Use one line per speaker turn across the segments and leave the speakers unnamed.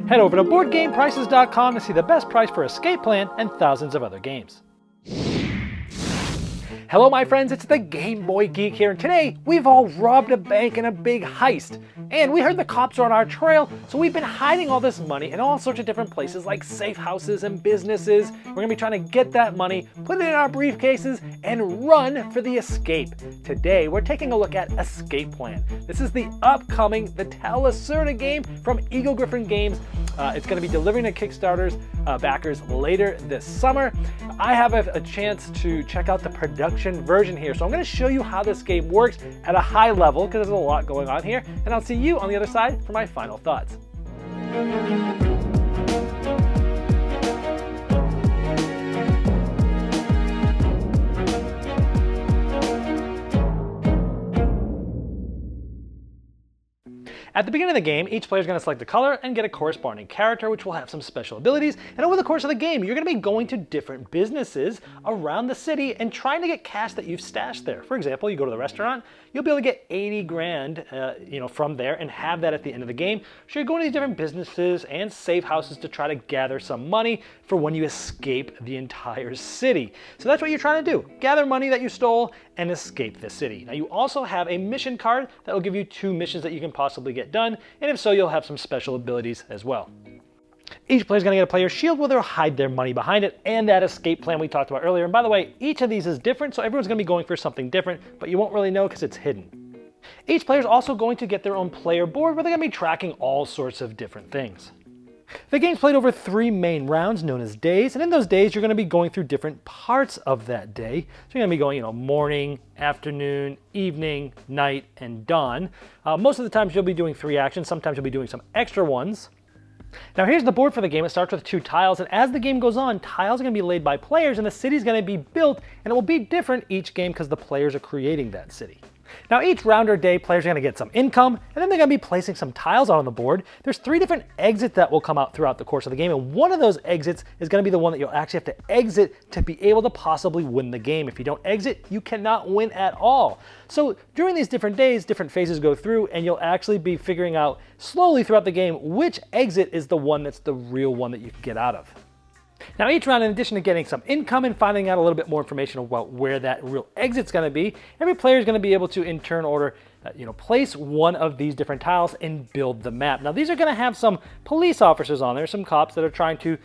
Head over to BoardGamePrices.com to see the best price for Escape Plan and thousands of other games. Hello my friends, it's the Game Boy Geek here, and today we've all robbed a bank in a big heist. And we heard the cops are on our trail, so we've been hiding all this money in all sorts of different places like safe houses and businesses. We're gonna be trying to get that money, put it in our briefcases, and run for the escape. Today we're taking a look at Escape Plan. This is the upcoming Vital Lacerda game from Eagle Gryphon Games. It's gonna be delivering to Kickstarter's backers later this summer. I have a chance to check out the production version here, so I'm going to show you how this game works at a high level because there's a lot going on here, and I'll see you on the other side for my final thoughts. At the beginning of the game, each player is going to select a color and get a corresponding character, which will have some special abilities. And over the course of the game, you're going to be going to different businesses around the city and trying to get cash that you've stashed there. For example, you go to the restaurant, you'll be able to get 80 grand from there and have that at the end of the game. So you're going to these different businesses and safe houses to try to gather some money for when you escape the entire city. So that's what you're trying to do. Gather money that you stole and escape the city. Now you also have a mission card that will give you 2 missions that you can possibly get done, and if so, you'll have some special abilities as well. Each player is going to get a player shield where they'll hide their money behind it, and that escape plan we talked about earlier. And by the way, each of these is different, so everyone's going to be going for something different, but you won't really know because it's hidden. Each player is also going to get their own player board where they're going to be tracking all sorts of different things. The game's played over 3 main rounds known as days, and in those days you're going to be going through different parts of that day. So you're going to be going, morning, afternoon, evening, night, and dawn. Most of the times you'll be doing 3 actions, sometimes you'll be doing some extra ones. Now here's the board for the game. It starts with 2 tiles, and as the game goes on, tiles are going to be laid by players, and the city's going to be built, and it will be different each game because the players are creating that city. Now each round or day, players are going to get some income, and then they're going to be placing some tiles out on the board. There's 3 different exits that will come out throughout the course of the game, and one of those exits is going to be the one that you'll actually have to exit to be able to possibly win the game. If you don't exit, you cannot win at all. So during these different days, different phases go through, and you'll actually be figuring out slowly throughout the game which exit is the one that's the real one that you can get out of. Now each round, in addition to getting some income and finding out a little bit more information about where that real exit's going to be, every player is going to be able to in turn order, place one of these different tiles and build the map. Now these are going to have some police officers on there, some cops that are trying to,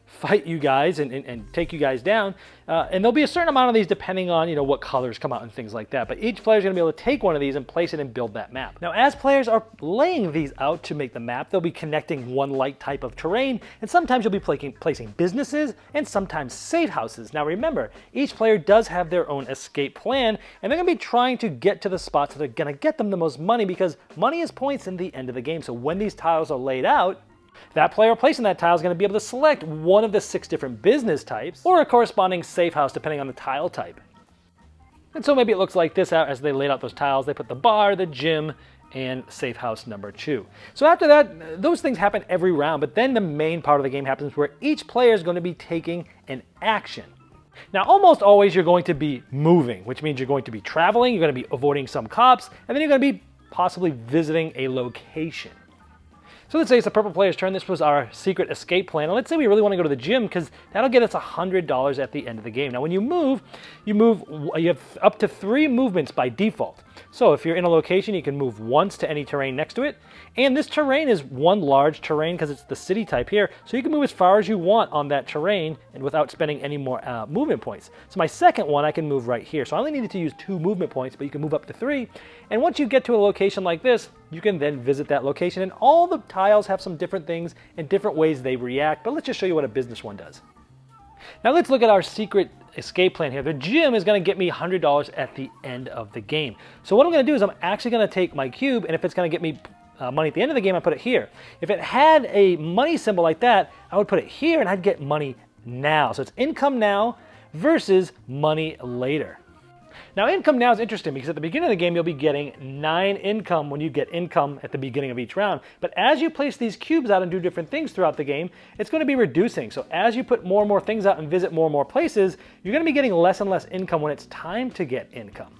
fight you guys and take you guys down. And there'll be a certain amount of these depending on, what colors come out and things like that. But each player is going to be able to take one of these and place it and build that map. Now, as players are laying these out to make the map, they'll be connecting one light type of terrain, and sometimes you'll be placing businesses and sometimes safe houses. Now, remember, each player does have their own escape plan, and they're going to be trying to get to the spots that are going to get them the most money because money is points in the end of the game. So when these tiles are laid out, that player placing that tile is going to be able to select one of the 6 different business types or a corresponding safe house depending on the tile type. And so maybe it looks like this out as they laid out those tiles. They put the bar, the gym, and safe house number 2. So after that, those things happen every round, but then the main part of the game happens where each player is going to be taking an action. Now, almost always you're going to be moving, which means you're going to be traveling, you're going to be avoiding some cops, and then you're going to be possibly visiting a location. So let's say it's the purple player's turn. This was our secret escape plan. And let's say we really want to go to the gym because that'll get us $100 at the end of the game. Now, when you have up to 3 movements by default. So if you're in a location, you can move once to any terrain next to it. And this terrain is one large terrain because it's the city type here. So you can move as far as you want on that terrain and without spending any more movement points. So my second one, I can move right here. So I only needed to use 2 movement points, but you can move up to 3. And once you get to a location like this, you can then visit that location. And all the tiles have some different things and different ways they react. But let's just show you what a business one does. Now let's look at our secret escape plan here. The gym is going to get me $100 at the end of the game. So what I'm going to do is I'm actually going to take my cube, and if it's going to get me money at the end of the game, I put it here. If it had a money symbol like that, I would put it here and I'd get money now. So it's income now versus money later. Now, income now is interesting because at the beginning of the game, you'll be getting 9 income when you get income at the beginning of each round. But as you place these cubes out and do different things throughout the game, it's going to be reducing. So as you put more and more things out and visit more and more places, you're going to be getting less and less income when it's time to get income.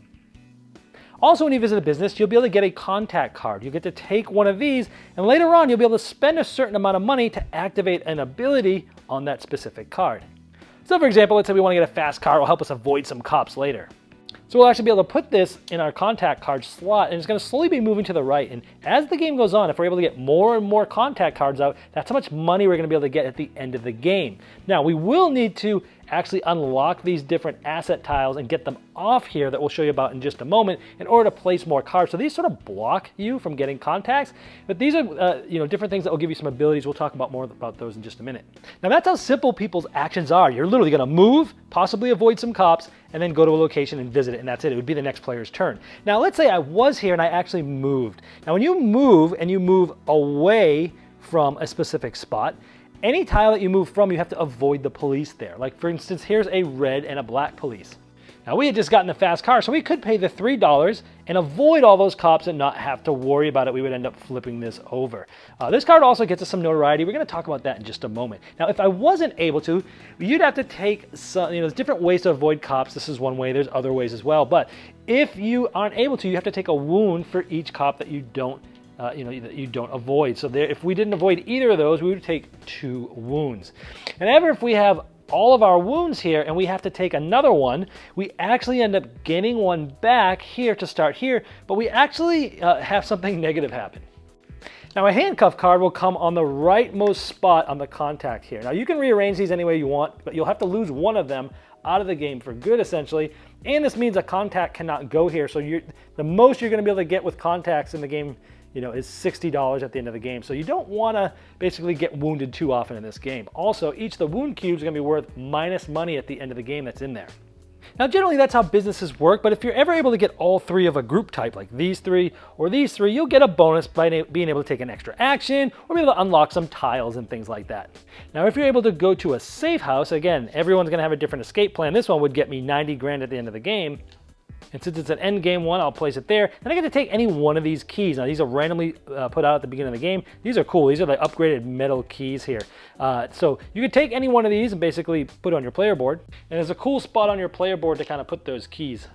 Also, when you visit a business, you'll be able to get a contact card. You get to take one of these, and later on, you'll be able to spend a certain amount of money to activate an ability on that specific card. So for example, let's say we want to get a fast car, it will help us avoid some cops later. So we'll actually be able to put this in our contact card slot, and it's going to slowly be moving to the right. And as the game goes on, if we're able to get more and more contact cards out, that's how much money we're going to be able to get at the end of the game. Now, we will need to actually unlock these different asset tiles and get them off here that we'll show you about in just a moment in order to place more cards. So these sort of block you from getting contacts, but these are different things that will give you some abilities. We'll talk about more about those in just a minute. Now that's how simple people's actions are. You're literally going to move, possibly avoid some cops, and then go to a location and visit it, and that's it. It would be the next player's turn. Now let's say I was here and I actually moved. Now when you move and you move away from a specific spot, any tile that you move from, you have to avoid the police there. Like for instance, here's a red and a black police. Now we had just gotten the fast car, so we could pay the $3 and avoid all those cops and not have to worry about it. We would end up flipping this over. This card also gets us some notoriety. We're going to talk about that in just a moment. Now, if I wasn't able to, you'd have to take some, there's different ways to avoid cops. This is one way. There's other ways as well. But if you aren't able to, you have to take a wound for each cop that you don't that you don't avoid. So there, if we didn't avoid either of those, we would take 2 wounds. And ever if we have all of our wounds here and we have to take another one, we actually end up getting one back here to start here, but we actually have something negative happen. Now a handcuff card will come on the rightmost spot on the contact here. Now you can rearrange these any way you want, but you'll have to lose one of them out of the game for good essentially, and this means a contact cannot go here. So the most you're going to be able to get with contacts in the game is $60 at the end of the game. So you don't want to basically get wounded too often in this game. Also, each of the wound cubes is going to be worth minus money at the end of the game that's in there. Now, generally that's how businesses work, but if you're ever able to get all 3 of a group type, like these 3 or these 3, you'll get a bonus by being able to take an extra action or be able to unlock some tiles and things like that. Now, if you're able to go to a safe house, again, everyone's going to have a different escape plan. This one would get me 90 grand at the end of the game. And since it's an end game one, I'll place it there. And I get to take any one of these keys. Now, these are randomly put out at the beginning of the game. These are cool. These are the upgraded metal keys here. So you can take any one of these and basically put it on your player board. And there's a cool spot on your player board to kind of put those keys.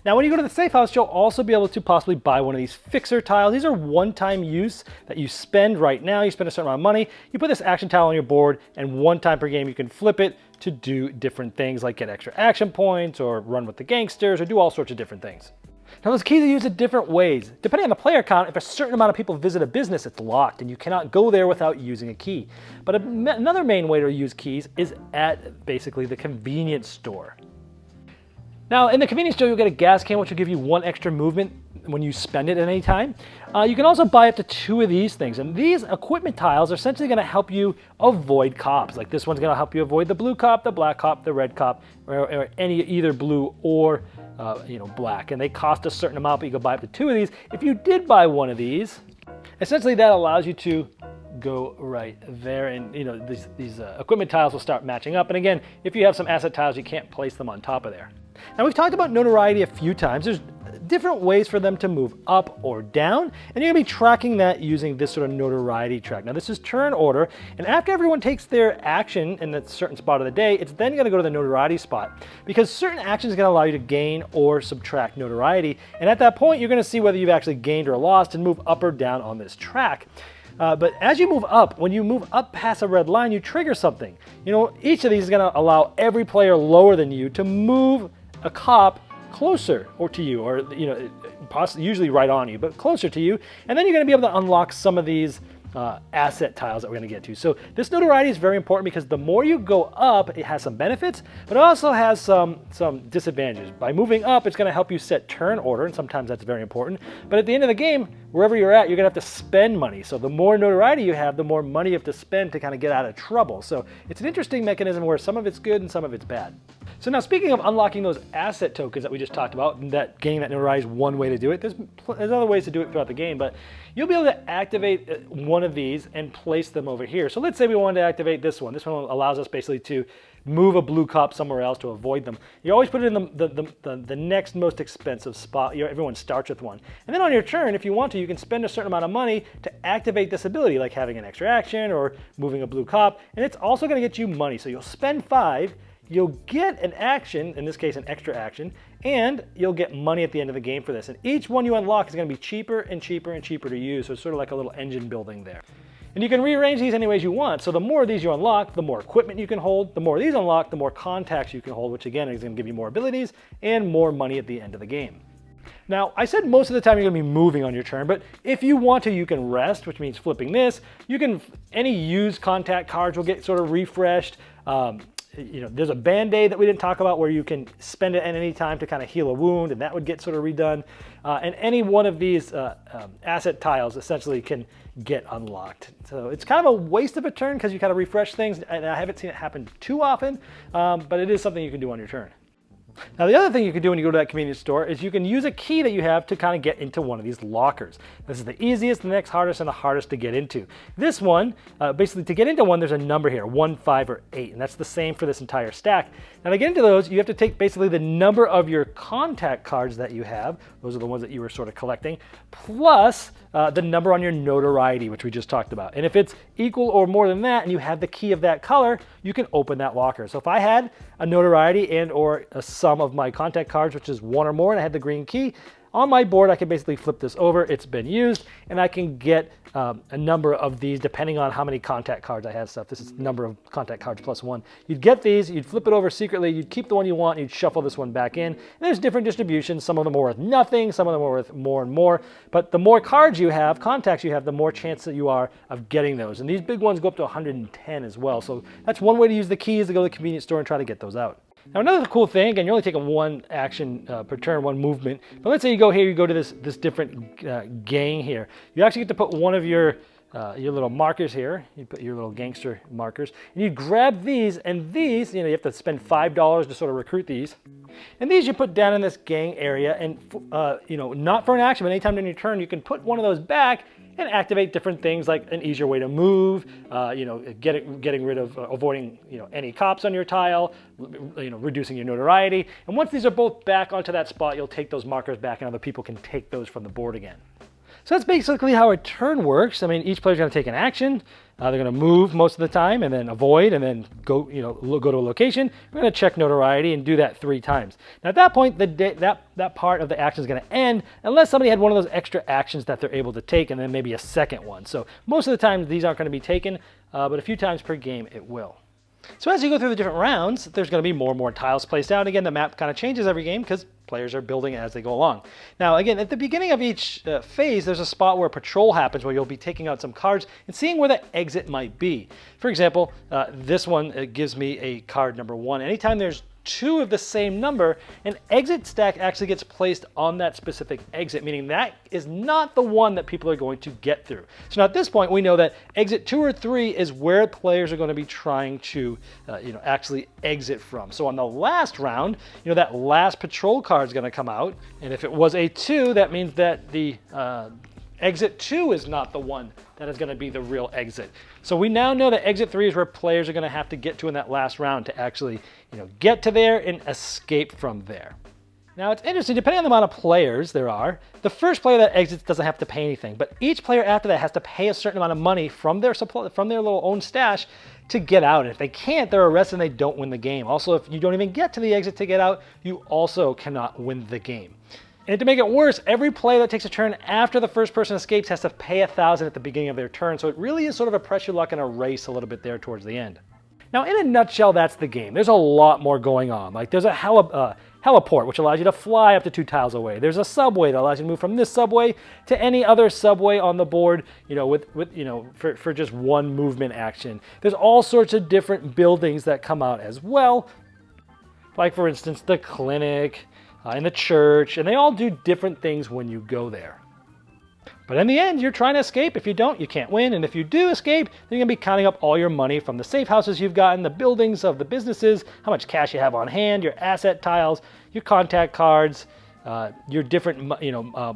Now, when you go to the safe house, you'll also be able to possibly buy one of these fixer tiles. These are one-time use that you spend right now. You spend a certain amount of money. You put this action tile on your board, and one time per game, you can flip it to do different things like get extra action points or run with the gangsters or do all sorts of different things. Now, those keys are used in different ways. Depending on the player count, if a certain amount of people visit a business, it's locked, and you cannot go there without using a key. But another main way to use keys is at basically the convenience store. Now, in the convenience store, you'll get a gas can, which will give you 1 extra movement when you spend it at any time. You can also buy up to 2 of these things, and these equipment tiles are essentially going to help you avoid cops. Like this one's going to help you avoid the blue cop, the black cop, the red cop, or either blue or black. And they cost a certain amount, but you can buy up to 2 of these. If you did buy one of these, essentially that allows you to go right there, and these equipment tiles will start matching up. And again, if you have some asset tiles, you can't place them on top of there. Now, we've talked about notoriety a few times. There's different ways for them to move up or down, and you're going to be tracking that using this sort of notoriety track. Now, this is turn order, and after everyone takes their action in a certain spot of the day, it's then going to go to the notoriety spot, because certain actions are going to allow you to gain or subtract notoriety, and at that point, you're going to see whether you've actually gained or lost and move up or down on this track. But as you move up, when you move up past a red line, you trigger something. Each of these is going to allow every player lower than you to move a cop closer or to you, or usually right on you, but closer to you, and then you're going to be able to unlock some of these asset tiles that we're going to get to. So this notoriety is very important because the more you go up, it has some benefits, but it also has some disadvantages. By moving up, it's going to help you set turn order, and sometimes that's very important. But at the end of the game, wherever you're at, you're going to have to spend money. So the more notoriety you have, the more money you have to spend to kind of get out of trouble. So it's an interesting mechanism where some of it's good and some of it's bad. So now, speaking of unlocking those asset tokens that we just talked about, and that getting that notoriety is one way to do it. There's other ways to do it throughout the game, but you'll be able to activate one of these and place them over here. So let's say we wanted to activate this one. This one allows us basically to move a blue cop somewhere else to avoid them. You always put it in the next most expensive spot. Everyone starts with one. And then on your turn, if you want to, you can spend a certain amount of money to activate this ability, like having an extra action or moving a blue cop. And it's also going to get you money. So you'll spend 5. you'll get an action, in this case an extra action, and you'll get money at the end of the game for this. And each one you unlock is going to be cheaper and cheaper and cheaper to use, so it's sort of like a little engine building there. And you can rearrange these any ways you want, so the more of these you unlock, the more equipment you can hold, the more of these unlock, the more contacts you can hold, which again is going to give you more abilities and more money at the end of the game. Now, I said most of the time you're going to be moving on your turn, but if you want to, you can rest, which means flipping this. Any used contact cards will get sort of refreshed. There's a Band-Aid that we didn't talk about where you can spend it at any time to kind of heal a wound, and that would get sort of redone. And any one of these asset tiles essentially can get unlocked. So it's kind of a waste of a turn because you kind of refresh things, and I haven't seen it happen too often, but it is something you can do on your turn. Now, the other thing you can do when you go to that convenience store is you can use a key that you have to kind of get into one of these lockers. This is the easiest, the next hardest, and the hardest to get into. This one, basically to get into one, there's a number here, 1, 5, or 8, and that's the same for this entire stack. Now to get into those, you have to take basically the number of your contact cards that you have, those are the ones that you were sort of collecting, plus the number on your notoriety, which we just talked about. And if it's equal or more than that, and you have the key of that color, you can open that locker. So if I had a notoriety and or a sum of my contact cards, which is 1 or more, and I had the green key, on my board I can basically flip this over, it's been used, and I can get a number of these depending on how many contact cards I have. Stuff. This is the number of contact cards plus 1. You'd get these, you'd flip it over secretly, you'd keep the one you want, and you'd shuffle this one back in. And there's different distributions. Some of them are worth nothing, some of them are worth more and more. But the more cards you have, contacts you have, the more chance that you are of getting those. And these big ones go up to 110 as well. So that's one way to use the keys to go to the convenience store and try to get those out. Now another cool thing, again, you're only taking one action per turn, one movement, but let's say you go here, you go to this different gang here. You actually get to put one of your little markers here. You put your little gangster markers, and you grab these, and these, you have to spend $5 to sort of recruit these. And these you put down in this gang area, and not for an action, but anytime during your turn, you can put one of those back and activate different things like an easier way to move, getting rid of, avoiding any cops on your tile, reducing your notoriety. And once these are both back onto that spot, you'll take those markers back and other people can take those from the board again. So that's basically how a turn works. I mean, each player's going to take an action. They're going to move most of the time and then avoid and then go to a location. We're going to check notoriety and do that 3 times. Now at that point, that part of the action is going to end unless somebody had one of those extra actions that they're able to take and then maybe a second one. So most of the time, these aren't going to be taken, but a few times per game it will. So as you go through the different rounds, there's going to be more and more tiles placed out. Again, the map kind of changes every game because players are building it as they go along. Now, again, at the beginning of each phase, there's a spot where patrol happens where you'll be taking out some cards and seeing where the exit might be. For example, this one gives me a card number 1. Anytime there's 2 of the same number, an exit stack actually gets placed on that specific exit, meaning that is not the one that people are going to get through. So now at this point, we know that exit 2 or 3 is where players are going to be trying to actually exit from. So on the last round, that last patrol card is going to come out, and if it was a 2, that means that the exit 2 is not the one that is going to be the real exit. So we now know that exit 3 is where players are going to have to get to in that last round to actually get to there and escape from there. Now it's interesting, depending on the amount of players there are, the first player that exits doesn't have to pay anything, but each player after that has to pay a certain amount of money from their little own stash to get out. And if they can't, they're arrested and they don't win the game. Also, if you don't even get to the exit to get out, you also cannot win the game. And to make it worse, every player that takes a turn after the first person escapes has to pay 1,000 at the beginning of their turn. So it really is sort of a pressure luck and a race a little bit there towards the end. Now, in a nutshell, that's the game. There's a lot more going on. Like there's a heliport, which allows you to fly up to 2 tiles away. There's a subway that allows you to move from this subway to any other subway on the board, for just one movement action. There's all sorts of different buildings that come out as well. Like for instance, the clinic, in the church, and they all do different things when you go there. But in the end, you're trying to escape. If you don't, you can't win. And if you do escape, then you're going to be counting up all your money from the safe houses you've gotten, the buildings of the businesses, how much cash you have on hand, your asset tiles, your contact cards, your different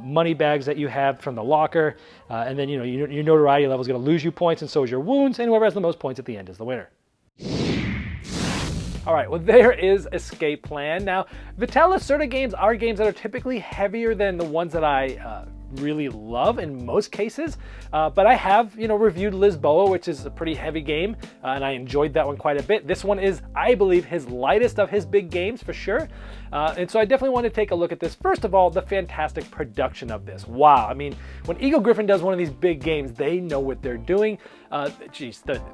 money bags that you have from the locker. And then your notoriety level is going to lose you points, and so is your wounds. And whoever has the most points at the end is the winner. All right, well, there is Escape Plan. Now, Vital Lacerda games are games that are typically heavier than the ones that I really love in most cases, but I have, reviewed Lisboa, which is a pretty heavy game, and I enjoyed that one quite a bit. This one is, I believe, his lightest of his big games for sure, and so I definitely want to take a look at this. First of all, the fantastic production of this. Wow, I mean, when Eagle Gryphon does one of these big games, they know what they're doing.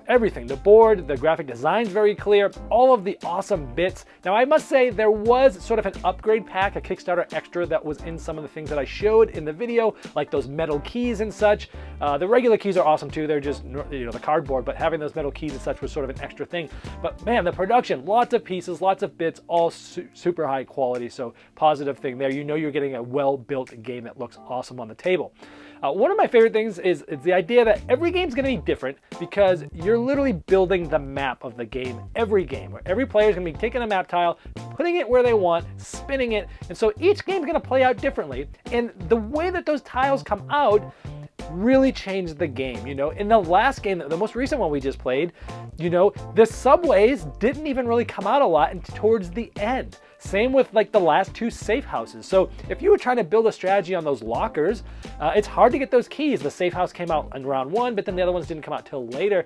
Everything, the board, the graphic design's very clear, all of the awesome bits. Now, I must say there was sort of an upgrade pack, a Kickstarter extra that was in some of the things that I showed in the video, like those metal keys and such. The regular keys are awesome too. They're just, the cardboard, but having those metal keys and such was sort of an extra thing. But man, the production, lots of pieces, lots of bits, all super high quality. So positive thing there. You're getting a well-built game that looks awesome on the table. One of my favorite things is the idea that every game's going to be different because you're literally building the map of the game every game, where every player is going to be taking a map tile, putting it where they want, spinning it, and so each game's going to play out differently. And the way that those tiles come out really changed the game. In the last game, the most recent one we just played, the subways didn't even really come out a lot until towards the end. Same with like the last two safe houses. So if you were trying to build a strategy on those lockers, it's hard to get those keys. The safe house came out in round one, but then the other ones didn't come out till later.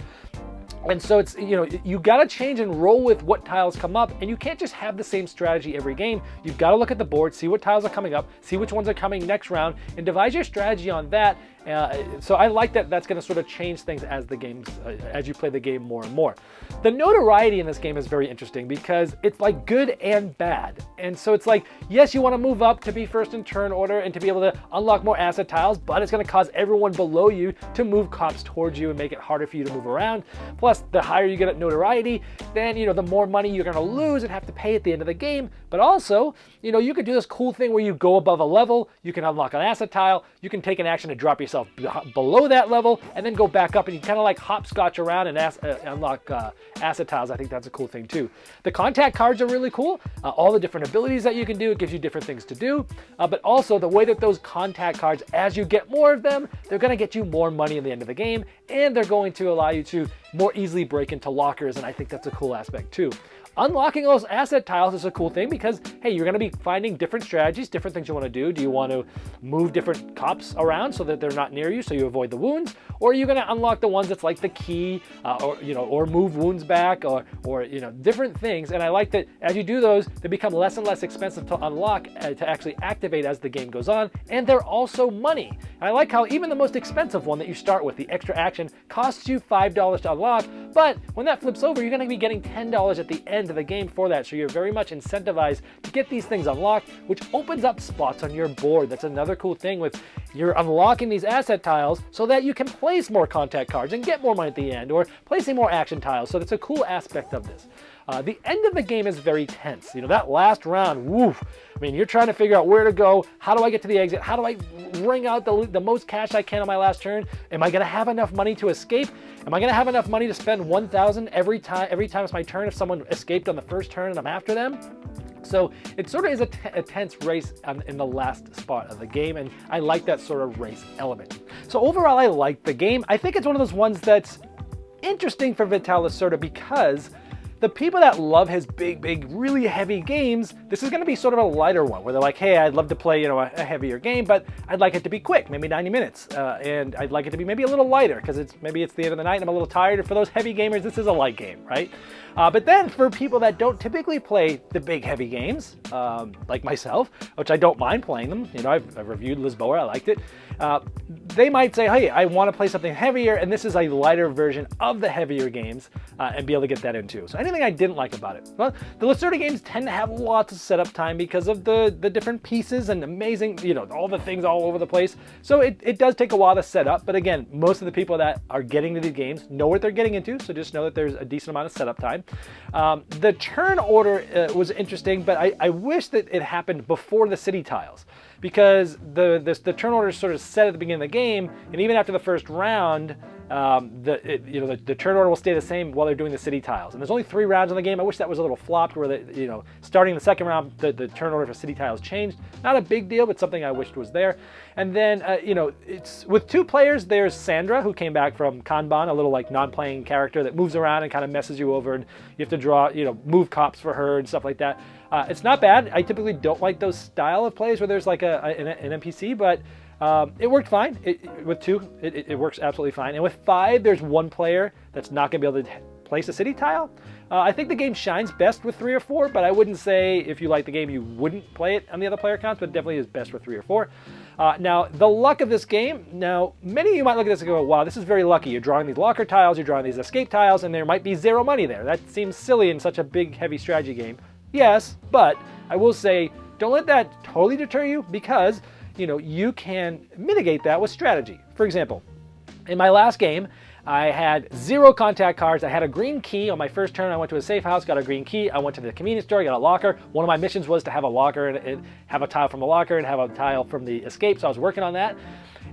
And so it's, you got to change and roll with what tiles come up, and you can't just have the same strategy every game. You've got to look at the board, see what tiles are coming up, see which ones are coming next round, and devise your strategy on that. So I like that that's going to sort of change things as you play the game more and more. The notoriety in this game is very interesting because it's like good and bad. And so it's like, yes, you want to move up to be first in turn order and to be able to unlock more asset tiles, but it's going to cause everyone below you to move cops towards you and make it harder for you to move around. Plus, the higher you get at notoriety, then, the more money you're going to lose and have to pay at the end of the game. But also, you could do this cool thing where you go above a level, you can unlock an asset tile, you can take an action to drop yourself below that level and then go back up, and you kind of like hopscotch around and unlock asset tiles. I think that's a cool thing too. The contact cards are really cool. All the different abilities that you can do, it gives you different things to do. But also the way that those contact cards, as you get more of them, they're going to get you more money at the end of the game, and they're going to allow you to more easily break into lockers, and I think that's a cool aspect too. Unlocking those asset tiles is a cool thing because, hey, you're going to be finding different strategies, different things you want to do. Do you want to move different cops around so that they're not near you so you avoid the wounds? Or are you going to unlock the ones that's like the key or move wounds back or different things? And I like that as you do those, they become less and less expensive to unlock, to actually activate as the game goes on. And they're also money. And I like how even the most expensive one that you start with, the extra action, costs you $5 to unlock. But when that flips over, you're going to be getting $10 at the end of the game for that. So you're very much incentivized to get these things unlocked, which opens up spots on your board. That's another cool thing with you're unlocking these asset tiles so that you can place more contact cards and get more money at the end, or placing more action tiles. So that's a cool aspect of this. The end of the game is very tense. That last round, woof. I mean, you're trying to figure out where to go. How do I get to the exit? How do I wring out the most cash I can on my last turn? Am I going to have enough money to escape? Am I going to have enough money to spend 1,000 every time it's my turn if someone escaped on the first turn and I'm after them? So it sort of is a tense race in the last spot of the game, and I like that sort of race element. So overall, I like the game. I think it's one of those ones that's interesting for Vital Lacerda because the people that love his big, really heavy games, this is going to be sort of a lighter one where they're like, hey, I'd love to play, a heavier game, but I'd like it to be quick, maybe 90 minutes. And I'd like it to be maybe a little lighter because maybe it's the end of the night and I'm a little tired. For those heavy gamers, this is a light game, right? But then for people that don't typically play the big, heavy games, like myself, which I don't mind playing them, I've reviewed Lisboa, I liked it. They might say, hey, I want to play something heavier, and this is a lighter version of the heavier games, and be able to get that into. So anything I didn't like about it? Well, the Lacerda games tend to have lots of setup time because of the different pieces and amazing, all the things all over the place. So it does take a while to set up, but again, most of the people that are getting to these games know what they're getting into, so just know that there's a decent amount of setup time. The turn order was interesting, but I wish that it happened before the city tiles, because the turn order is sort of set at the beginning of the game, and even after the first round, the turn order will stay the same while they're doing the city tiles. And there's only 3 rounds in the game. I wish that was a little flopped where starting the second round, the turn order for city tiles changed. Not a big deal, but something I wished was there. And then, it's with 2 players, there's Sandra, who came back from Kanban, a little like non-playing character that moves around and kind of messes you over, and you have to draw, move cops for her and stuff like that. It's not bad. I typically don't like those style of plays where there's like an NPC, but It worked fine. With 2, it works absolutely fine. And with 5, there's 1 player that's not going to be able to place a city tile. I think the game shines best with 3 or 4, but I wouldn't say if you like the game you wouldn't play it on the other player counts, but it definitely is best with 3 or 4. Now, the luck of this game, now, many of you might look at this and go, wow, this is very lucky. You're drawing these locker tiles, you're drawing these escape tiles, and there might be 0 money there. That seems silly in such a big, heavy strategy game. Yes, but I will say, don't let that totally deter you, because, you know, you can mitigate that with strategy. For example, in my last game, I had 0 contact cards. I had a green key on my first turn. I went to a safe house, got a green key. I went to the convenience store, got a locker. One of my missions was to have a locker and have a tile from the locker and have a tile from the escape, so I was working on that.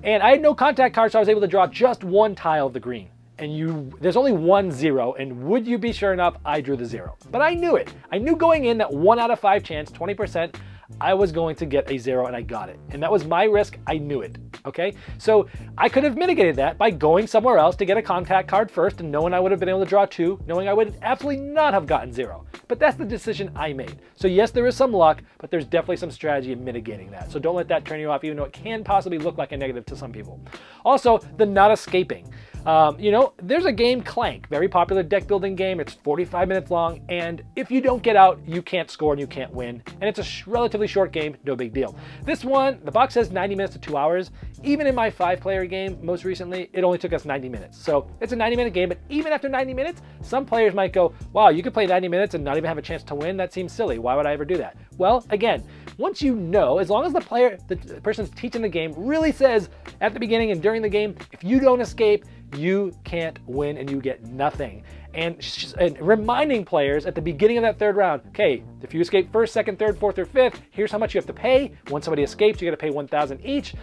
And I had no contact cards, so I was able to draw just 1 tile of the green. And there's only 1 0, and would you be sure enough, I drew the 0. But I knew it. I knew going in that 1 out of 5 chance, 20%, I was going to get a 0, and I got it. And that was my risk. I knew it. Okay? So I could have mitigated that by going somewhere else to get a contact card first, and knowing I would have been able to draw 2, knowing I would absolutely not have gotten 0. But that's the decision I made. So yes, there is some luck, but there's definitely some strategy in mitigating that. So don't let that turn you off, even though it can possibly look like a negative to some people. Also, the not escaping. You know, there's a game, Clank, very popular deck building game. It's 45 minutes long, and if you don't get out, you can't score and you can't win. And it's a relatively short game, no big deal. This one, the box says 90 minutes to 2 hours. Even in my 5-player game, most recently, it only took us 90 minutes. So it's a 90-minute game, but even after 90 minutes, some players might go, wow, you could play 90 minutes and not even have a chance to win? That seems silly. Why would I ever do that? Well, again, once you know, as long as the person's teaching the game really says at the beginning and during the game, if you don't escape, you can't win and you get nothing. And reminding players at the beginning of that 3rd round, okay, if you escape 1st, 2nd, 3rd, 4th, or 5th, here's how much you have to pay. When somebody escapes, you got to pay 1,000 each.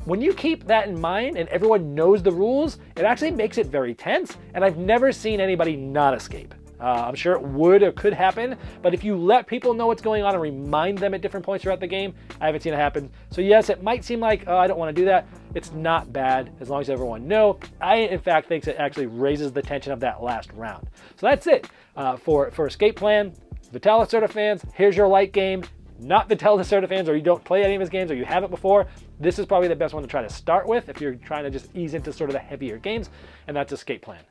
When you keep that in mind and everyone knows the rules, it actually makes it very tense. And I've never seen anybody not escape. I'm sure it would or could happen, but if you let people know what's going on and remind them at different points throughout the game, I haven't seen it happen. So yes, it might seem like, oh, I don't want to do that. It's not bad as long as everyone knows. I, in fact, think it actually raises the tension of that last round. So that's it for Escape Plan. Vital Lacerda fans, here's your light game. Not Vital Lacerda fans, or you don't play any of his games, or you haven't before, this is probably the best one to try to start with if you're trying to just ease into sort of the heavier games, and that's Escape Plan.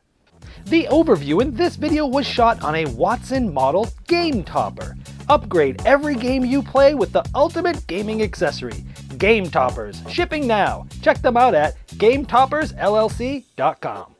The overview in this video was shot on a Watson model Game Topper. Upgrade every game you play with the ultimate gaming accessory, Game Toppers, shipping now. Check them out at GameToppersLLC.com.